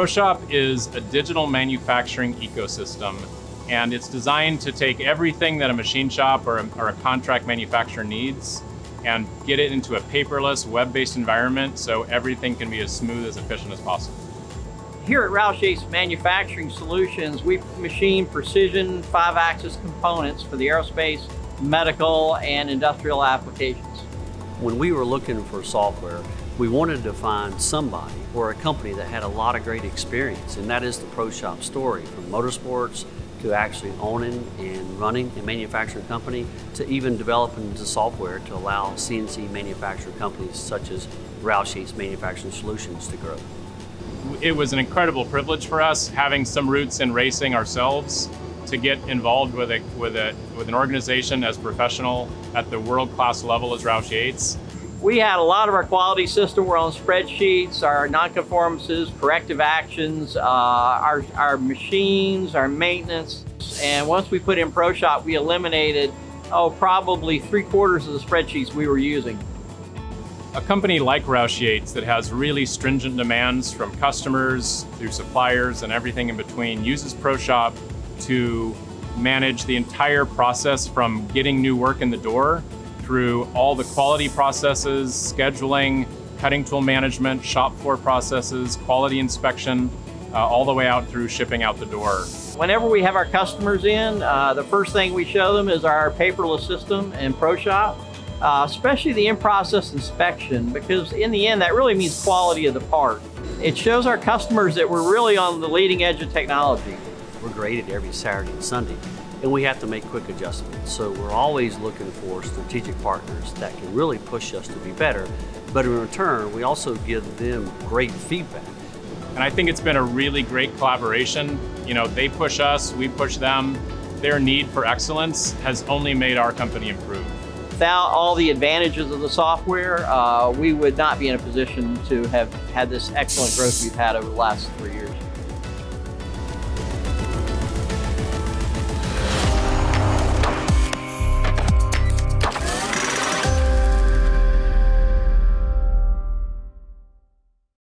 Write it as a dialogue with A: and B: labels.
A: ProShop is a digital manufacturing ecosystem, and it's designed to take everything that a machine shop or a contract manufacturer needs and get it into a paperless, web-based environment so everything can be as smooth, as efficient as possible.
B: Here at Roush Yates Manufacturing Solutions, we machine precision 5-axis components for the aerospace, medical, and industrial applications.
C: When we were looking for software, we wanted to find somebody or a company that had a lot of great experience, and that is the ProShop story, from motorsports to actually owning and running a manufacturing company to even developing the software to allow CNC manufacturing companies such as Roush Yates Manufacturing Solutions to grow.
A: It was an incredible privilege for us, having some roots in racing ourselves, to get involved with an organization as professional at the world-class level as Roush Yates.
B: We had a lot of our quality system were on spreadsheets, our non-conformances, corrective actions, our machines, our maintenance. And once we put in ProShop, we eliminated, probably 3/4 of the spreadsheets we were using.
A: A company like Roush Yates that has really stringent demands from customers through suppliers and everything in between uses ProShop to manage the entire process from getting new work in the door through all the quality processes, scheduling, cutting tool management, shop floor processes, quality inspection, all the way out through shipping out the door.
B: Whenever we have our customers in, the first thing we show them is our paperless system in ProShop, especially the in-process inspection, because in the end, that really means quality of the part. It shows our customers that we're really on the leading edge of technology.
C: We're graded every Saturday and Sunday, and we have to make quick adjustments. So we're always looking for strategic partners that can really push us to be better, but in return, we also give them great feedback.
A: And I think it's been a really great collaboration. You know, they push us, we push them. Their need for excellence has only made our company improve.
B: Without all the advantages of the software, we would not be in a position to have had this excellent growth we've had over the last 3 years.